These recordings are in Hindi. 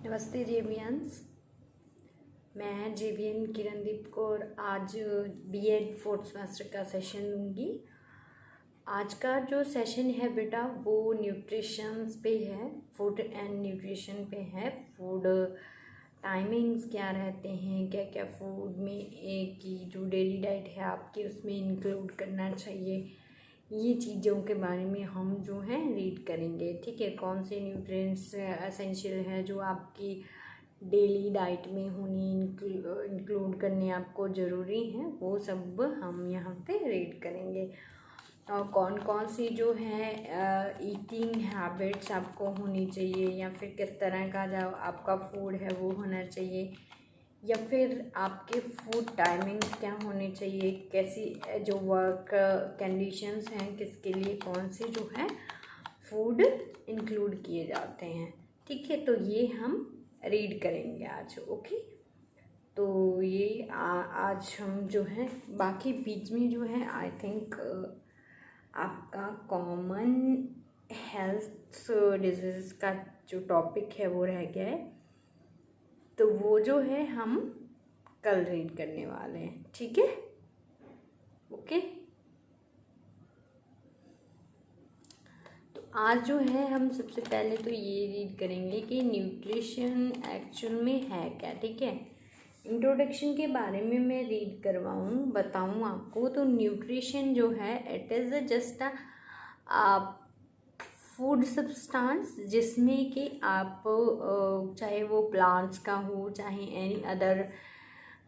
नमस्ते जेवियंस। मैं जेवियन किरणदीप कौर आज बीएड फोर्थ सेमेस्टर का सेशन लूँगी। आज का जो सेशन है बेटा वो न्यूट्रिशंस पे है, फूड एंड न्यूट्रिशन पे है। फूड टाइमिंग्स क्या रहते हैं, क्या क्या फूड में एक की जो डेली डाइट है आपकी उसमें इंक्लूड करना चाहिए, ये चीज़ों के बारे में हम जो है रीड करेंगे। ठीक है, कौन से न्यूट्रिएंट्स एसेंशियल है जो आपकी डेली डाइट में होनी इंक्लूड करने आपको ज़रूरी है, वो सब हम यहाँ पे रीड करेंगे। और कौन कौन सी जो है ईटिंग हैबिट्स आपको होनी चाहिए, या फिर किस तरह का जो आपका फूड है वो होना चाहिए, या फिर आपके फूड टाइमिंग्स क्या होने चाहिए, कैसी जो वर्क कंडीशंस हैं किसके लिए कौन से जो है फूड इंक्लूड किए जाते हैं। ठीक है, तो ये हम रीड करेंगे आज। ओके, तो ये आज हम जो है बाकी बीच में जो है आई थिंक आपका कॉमन हेल्थ डिजीज़ का जो टॉपिक है वो रह गया है, तो वो जो है हम कल रीड करने वाले हैं। ठीक है, ओके। तो आज जो है हम सबसे पहले तो ये रीड करेंगे कि न्यूट्रिशन एक्चुअल में है क्या। ठीक है, इंट्रोडक्शन के बारे में मैं रीड बताऊँ आपको। तो न्यूट्रिशन जो है it is just a food substance जिसमें कि आप चाहे वो प्लांट्स का हो चाहे एनी अदर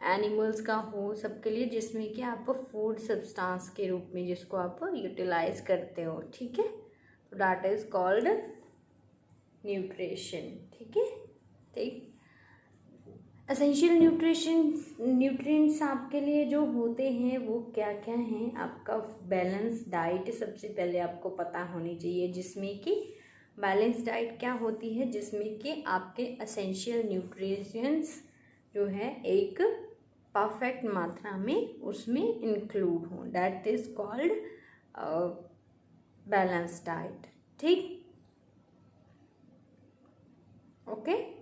एनिमल्स का हो, सबके लिए जिसमें कि आप फूड सब्सटेंस के रूप में जिसको आप यूटिलाइज करते हो। ठीक है, तो दैट इज़ कॉल्ड न्यूट्रिशन। ठीक है, ठीक। एसेंशियल न्यूट्रिएंट्स आपके लिए जो होते हैं वो क्या क्या हैं। आपका बैलेंस डाइट सबसे पहले आपको पता होनी चाहिए, जिसमें कि बैलेंस डाइट क्या होती है, जिसमें कि आपके एसेंशियल न्यूट्रिएंट्स जो है एक परफेक्ट मात्रा में उसमें इंक्लूड हो, that is called balance diet. ठीक, ओके।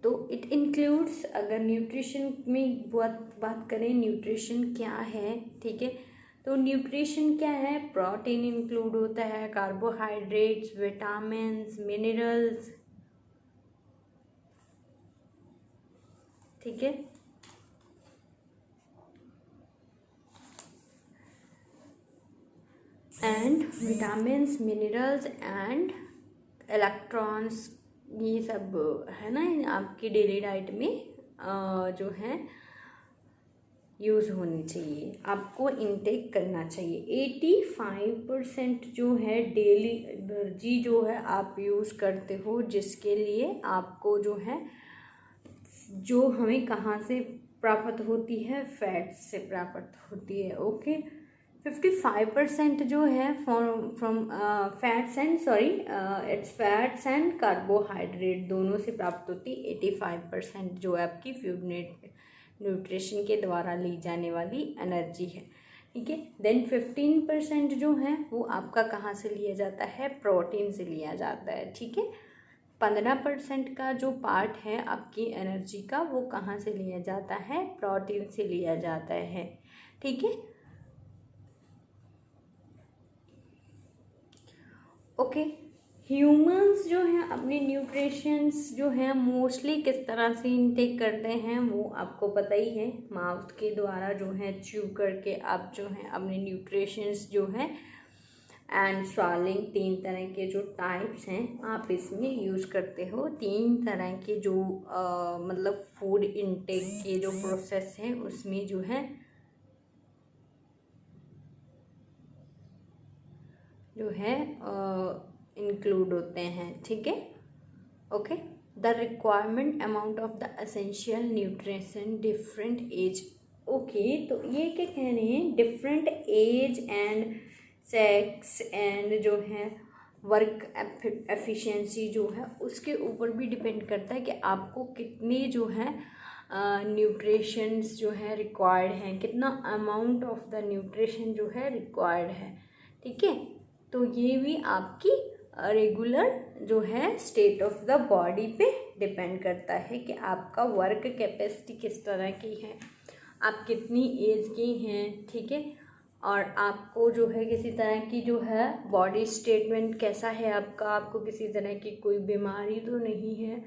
तो इट इंक्लूड्स, अगर न्यूट्रिशन में बात करें न्यूट्रिशन क्या है, ठीक है, तो न्यूट्रिशन क्या है, प्रोटीन इंक्लूड होता है, कार्बोहाइड्रेट्स, विटामिन्स, मिनरल्स। ठीक है, and vitamins, minerals and electrons, ये सब है ना आपकी डेली डाइट में जो है यूज़ होनी चाहिए, आपको इनटेक करना चाहिए। 85% जो है डेली एनर्जी जो है आप यूज़ करते हो, जिसके लिए आपको जो है जो हमें कहाँ से प्राप्त होती है, फैट्स से प्राप्त होती है। ओके, 55% जो है from fats and it's fats and carbohydrate दोनों से प्राप्त होती है। 85% जो है आपकी फूड न्यूट्रिशन के द्वारा ली जाने वाली एनर्जी है। ठीक है, देन 15% जो है वो आपका कहाँ से लिया जाता है, प्रोटीन से लिया जाता है। ठीक है, 15% का जो पार्ट है आपकी एनर्जी का वो कहाँ से लिया जाता है, प्रोटीन से लिया जाता है। ठीक है, ओके। ह्यूमंस जो हैं अपने न्यूट्रिशंस जो हैं मोस्टली किस तरह से इनटेक करते हैं वो आपको पता ही है, माउथ के द्वारा जो है च्यू करके आप जो है अपने न्यूट्रिशंस जो है एंड स्वालिंग, 3 तरह के जो टाइप्स हैं आप इसमें यूज़ करते हो। 3 तरह के जो मतलब फूड इनटेक के जो प्रोसेस हैं उसमें जो है इंक्लूड होते हैं। ठीक है, okay. The requirement amount of the essential nutrition different age. Okay, तो ये क्या कह रहे हैं, different age and sex and जो है वर्क एफिशिएंसी जो है उसके ऊपर भी डिपेंड करता है कि आपको कितने जो है न्यूट्रिशंस जो है रिक्वायर्ड हैं, कितना अमाउंट ऑफ द न्यूट्रिशन जो है रिक्वायर्ड है। ठीक है, तो ये भी आपकी रेगुलर जो है स्टेट ऑफ द बॉडी पे डिपेंड करता है कि आपका वर्क कैपेसिटी किस तरह की है, आप कितनी एज के हैं, ठीक है, और आपको जो है किसी तरह की जो है बॉडी स्टेटमेंट कैसा है आपका, आपको किसी तरह की कोई बीमारी तो नहीं है।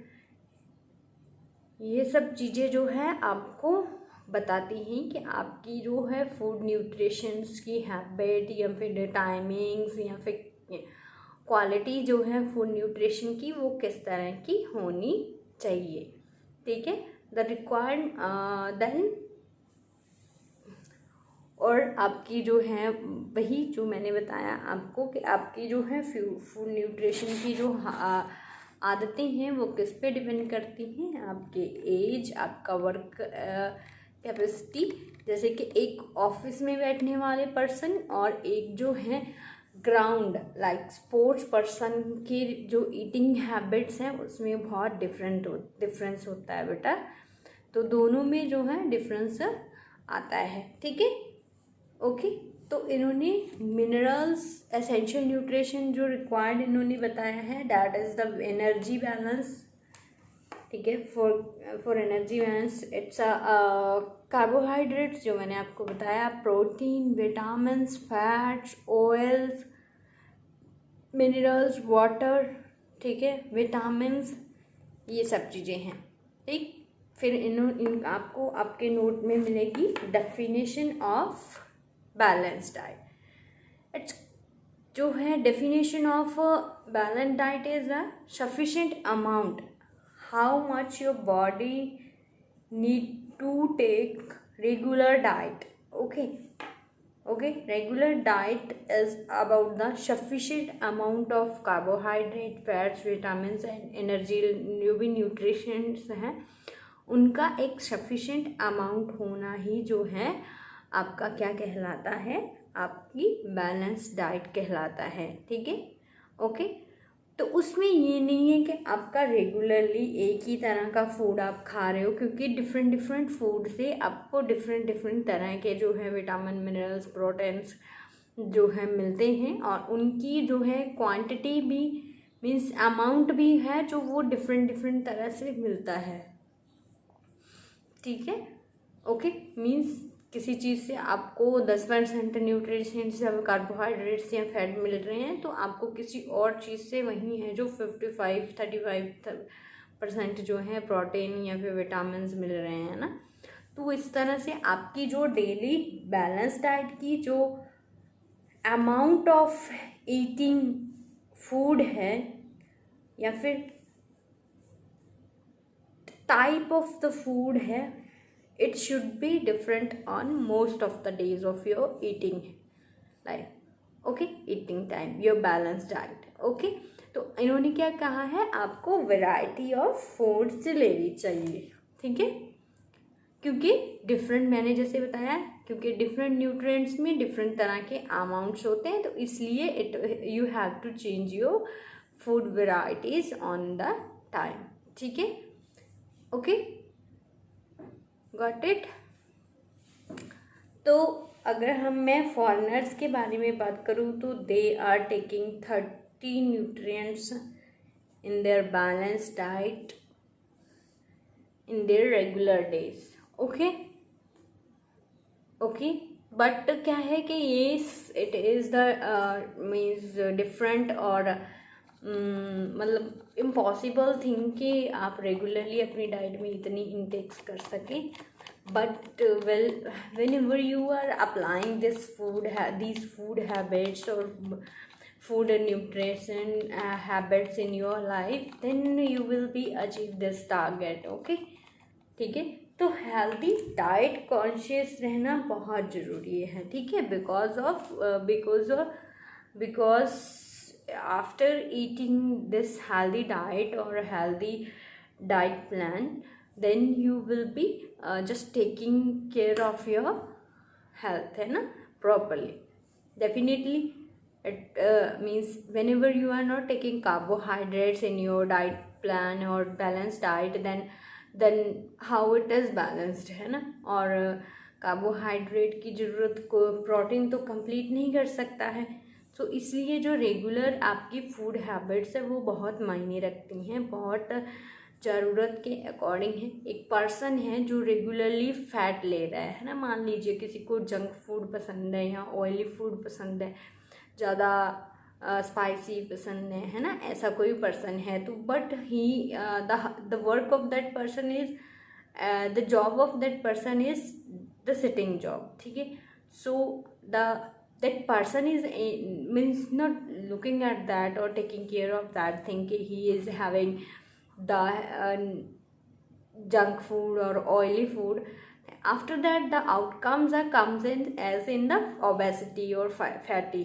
ये सब चीज़ें जो है आपको बताती हैं कि आपकी जो है फूड न्यूट्रिशंस की हैबिट या फिर टाइमिंग्स या फिर क्वालिटी जो है फूड न्यूट्रिशन की वो किस तरह की होनी चाहिए, ठीक है। द रिक्वायर्ड देन, और आपकी जो है वही जो मैंने बताया आपको कि आपकी जो है फूड न्यूट्रिशन की जो आदतें हैं वो किस पे डिपेंड करती हैं, आपके एज, आपका वर्क कैपेसिटी। जैसे कि एक ऑफिस में बैठने वाले पर्सन और एक जो है ग्राउंड लाइक स्पोर्ट्स पर्सन की जो ईटिंग हैबिट्स हैं उसमें बहुत डिफरेंस होता है बेटा। तो दोनों में जो है डिफरेंस आता है, ठीक है, ओके। तो इन्होंने मिनरल्स एसेंशियल न्यूट्रिशन जो रिक्वायर्ड इन्होंने बताया है, that is the energy balance, ठीक है। For energy balance it's carbohydrates जो मैंने आपको बताया, protein, vitamins, fats, oils, minerals, water, ठीक है, विटामिन्स, ये सब चीज़ें हैं, ठीक। फिर इन आपको आपके नोट में मिलेगी definition of balance diet. It's जो है definition of balance diet is a sufficient amount how much your body need to take regular diet, okay. Regular diet is about the sufficient amount of carbohydrate, fats, vitamins and energy, जो भी न्यूट्रिशंस हैं उनका एक सफिशिएंट अमाउंट होना ही जो है आपका क्या कहलाता है, आपकी बैलेंस डाइट कहलाता है, ठीक है, ओके। तो उसमें ये नहीं है कि आपका रेगुलरली एक ही तरह का फूड आप खा रहे हो, क्योंकि डिफरेंट फूड से आपको डिफरेंट तरह के जो है विटामिन, मिनरल्स, प्रोटीन्स जो है मिलते हैं, और उनकी जो है क्वांटिटी भी मीन्स अमाउंट भी है जो वो डिफरेंट तरह से मिलता है, ठीक है, ओके। मीन्स किसी चीज़ से आपको 10% न्यूट्रिशंस या कार्बोहाइड्रेट्स या फैट मिल रहे हैं, तो आपको किसी और चीज़ से वही है जो 35% जो है प्रोटीन या फिर विटामिन्स मिल रहे हैं ना। तो इस तरह से आपकी जो डेली बैलेंस डाइट की जो अमाउंट ऑफ ईटिंग फूड है या फिर टाइप ऑफ द फूड है, it should be different on most of the days of your eating life, okay, eating time, your balanced diet, okay। तो इन्होंने क्या कहा है, आपको वैरायटी ऑफ फूड से लेनी चाहिए, ठीक है, क्योंकि डिफरेंट, मैंने जैसे बताया, क्योंकि डिफरेंट न्यूट्रिएंट्स में डिफरेंट तरह के अमाउंट्स होते हैं, तो इसलिए you have to change your food varieties on the time, ठीक है, ओके, गॉट इट। तो अगर मैं फॉरेनर्स के बारे में बात करूँ तो they are taking 30 nutrients in their balance diet in their regular days, okay, but क्या है कि ये it is the means different और मतलब इम्पॉसिबल थिंग कि आप रेगुलरली अपनी डाइट में इतनी इंटेक्स कर सकें, but whenever you are applying these food habits or food and nutrition habits in your life, then you will be achieve this target, okay, ठीक है। तो हेल्दी डाइट कॉन्शियस रहना बहुत ज़रूरी है, ठीक है, because after eating this healthy diet or a healthy diet plan, then you will be just taking care of your health, है ना, properly, definitely। It means whenever you are not taking carbohydrates in your diet plan or balanced diet, then how it is balanced, है ना। और कार्बोहाइड्रेट की ज़रूरत को प्रोटीन तो कंप्लीट नहीं कर सकता है, सो इसलिए जो रेगुलर आपकी फूड हैबिट्स है वो बहुत मायने रखती हैं, बहुत ज़रूरत के अकॉर्डिंग है। एक पर्सन है जो रेगुलरली फैट ले रहा है ना, मान लीजिए किसी को जंक फूड पसंद है या ऑयली फूड पसंद है, ज़्यादा स्पाइसी पसंद है ना, ऐसा कोई पर्सन है तो but he the work of that person is the job of that person is the sitting job, ठीक है। सो that person is means not looking at that or taking care of that thing कि he is having the junk food or oily food. After that the outcomes are comes in as in the obesity or fatty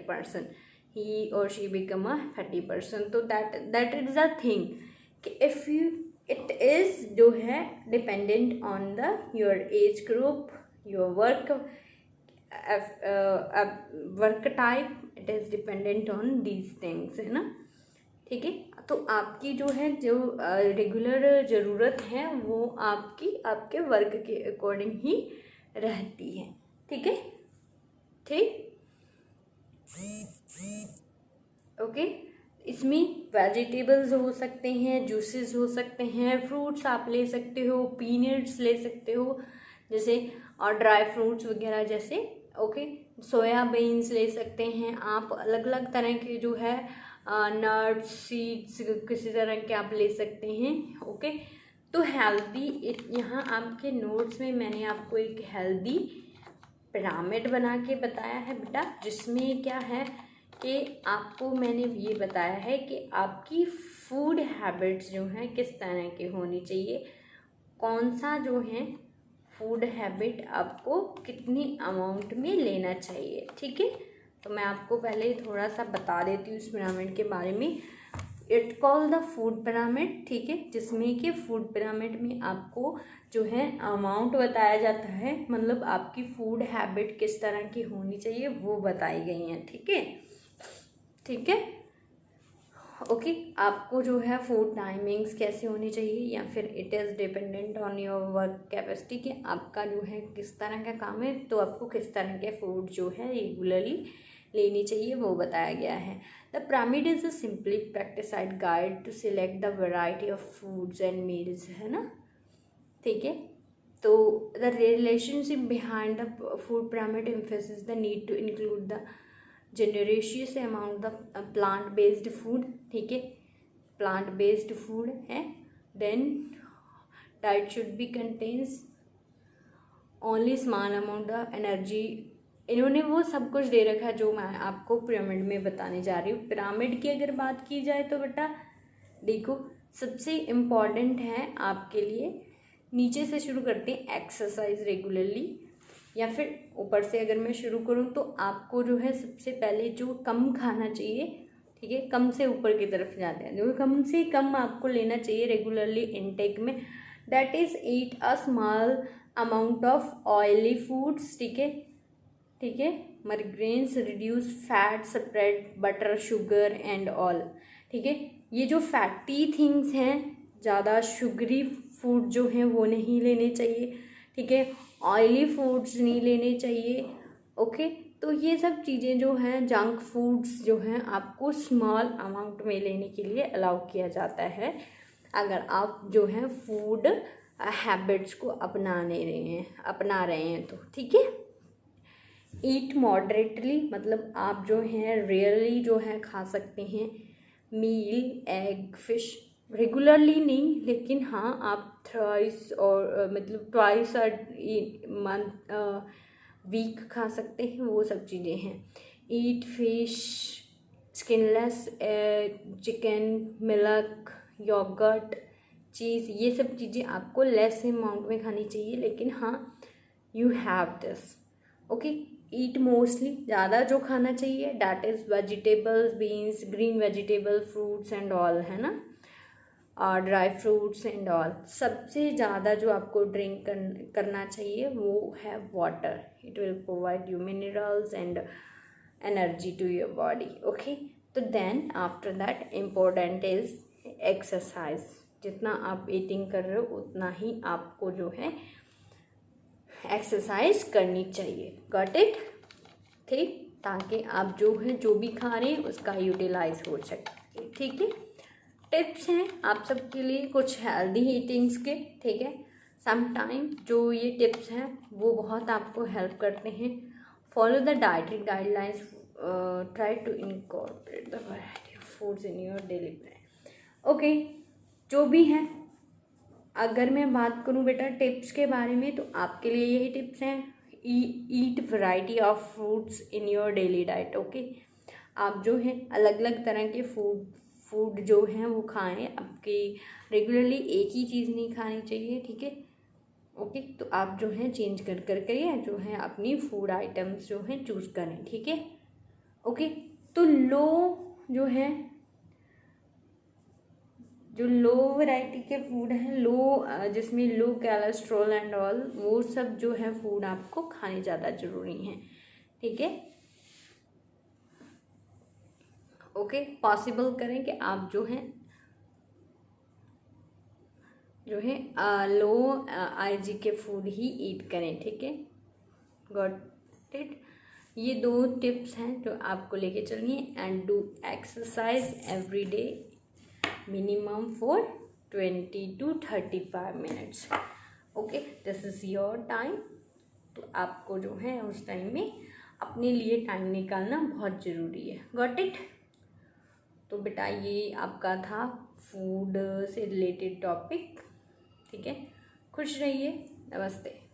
person, he or she become a fatty person. So that is the thing कि if you it is जो है dependent on the your age group, your work work type, it is dependent on these things, है ना, ठीक है। तो आपकी जो है जो रेगुलर ज़रूरत है वो आपके वर्क के अकॉर्डिंग ही रहती है, ठीक है, ठीक, ओके। इसमें वेजिटेबल्स हो सकते हैं, जूसेस हो सकते हैं, फ्रूट्स आप ले सकते हो, पीनट्स ले सकते हो जैसे, और ड्राई फ्रूट्स वगैरह जैसे, ओके। सोयाबीन्स ले सकते हैं आप, अलग अलग तरह के जो है नट्स, सीड्स किसी तरह के आप ले सकते हैं, ओके। तो हेल्दी, यहाँ आपके नोट्स में मैंने आपको एक हेल्दी पिरामिड बना के बताया है बेटा, जिसमें क्या है कि आपको मैंने ये बताया है कि आपकी फूड हैबिट्स जो हैं किस तरह की होनी चाहिए, कौन सा जो है फूड हैबिट आपको कितनी अमाउंट में लेना चाहिए, ठीक है। तो मैं आपको पहले थोड़ा सा बता देती हूँ इस पिरामिड के बारे में। It call the food pyramid, ठीक है, जिसमें कि फूड पिरामिड में आपको जो है अमाउंट बताया जाता है, मतलब आपकी फूड हैबिट किस तरह की होनी चाहिए वो बताई गई हैं, ठीक है, ठीक है, ओके। आपको जो है फूड टाइमिंग्स कैसे होनी चाहिए, या फिर it is dependent on your work capacity कि आपका जो है किस तरह का काम है, तो आपको किस तरह के फूड जो है रेगुलरली लेनी चाहिए वो बताया गया है। The pyramid is a simply practised guide to select the variety of foods and meals, है ना, ठीक है। तो the relationship behind the food pyramid emphasis the need to include the generous amount the plant based food, ठीक है, plant based food है। then diet should be contains only small amount the energy, इन्होंने वो सब कुछ दे रखा है जो मैं आपको पिरामिड में बताने जा रही हूँ। पिरामिड की अगर बात की जाए तो बेटा देखो, सबसे इम्पॉर्टेंट है आपके लिए, नीचे से शुरू करते हैं, एक्सरसाइज रेगुलरली, या फिर ऊपर से अगर मैं शुरू करूँ तो आपको जो है सबसे पहले जो कम खाना चाहिए, ठीक है, कम से ऊपर की तरफ जाते हैं, जो कम से कम आपको लेना चाहिए रेगुलरली इनटेक में, that is eat a small amount of oily foods, ठीक है, ठीक है, migraines, reduce fat, spread butter, sugar and all, ठीक है। ये जो फैटी थिंग्स हैं, ज़्यादा शुगरी फूड जो हैं वो नहीं लेने चाहिए, ठीक है, ऑयली फूड्स नहीं लेने चाहिए, ओके। तो ये सब चीज़ें जो हैं, जंक फूड्स जो हैं, आपको स्मॉल अमाउंट में लेने के लिए अलाउ किया जाता है अगर आप जो है फूड हैबिट्स को अपना रहे हैं तो, ठीक है। ईट मॉडरेटली, मतलब आप जो हैं रेयरली जो है खा सकते हैं मील, एग, फिश, रेगुलरली नहीं, लेकिन हाँ आप थ्राइस और मतलब ट्वाइस मंथ वीक खा सकते हैं, वो सब चीज़ें हैं। Eat fish, skinless chicken, milk, yogurt, cheese, ये सब चीज़ें आपको लेस अमाउंट में खानी चाहिए, लेकिन हाँ you have this, okay. Eat mostly, ज़्यादा जो खाना चाहिए that is vegetables, beans, green vegetable, fruits and all, है ना, और ड्राई फ्रूट्स एंड ऑल। सबसे ज़्यादा जो आपको ड्रिंक करना चाहिए वो है water, it will provide you minerals and energy to your body, okay. तो then after that important is exercise, जितना आप ईटिंग कर रहे हो उतना ही आपको जो है एक्सरसाइज करनी चाहिए, गॉट इट, ठीक। ताकि आप जो है जो भी खा रहे हैं उसका यूटिलाइज हो सके। ठीक है, टिप्स हैं आप सबके लिए कुछ हेल्दी ईटिंग्स के। ठीक है, समटाइम जो ये टिप्स हैं वो बहुत आपको हेल्प करते हैं। Follow the dietary guidelines, try to incorporate the variety of foods in your daily plan. Okay, जो भी हैं, अगर मैं बात करूं बेटा टिप्स के बारे में तो आपके लिए यही टिप्स हैं। Eat variety of fruits in your daily diet. Okay, आप जो है अलग अलग तरह के फूड जो हैं वो खाएं। आपकी रेगुलरली एक ही चीज़ नहीं खानी चाहिए। ठीक है, ओके, तो आप जो है चेंज कर कर जो है अपनी फूड आइटम्स जो हैं चूज़ करें। ठीक है, ओके, तो जो है जो लो वैरायटी के फूड हैं, जिसमें लो कोलेस्ट्रॉल एंड ऑल, वो सब जो है फूड आपको खाने ज़्यादा ज़रूरी हैं। ठीक है, ओके, पॉसिबल करें कि आप जो है लो आईजी के फूड ही ईट करें। ठीक है, गॉट इट। ये 2 टिप्स हैं जो आपको लेके चलनी है। And do exercise every day minimum for 20 to 35 minutes. Okay, this is your time. तो आपको जो है उस टाइम में अपने लिए टाइम निकालना बहुत ज़रूरी है। Got it. तो बेटा ये आपका था फूड से रिलेटेड टॉपिक। ठीक है, खुश रहिए। नमस्ते।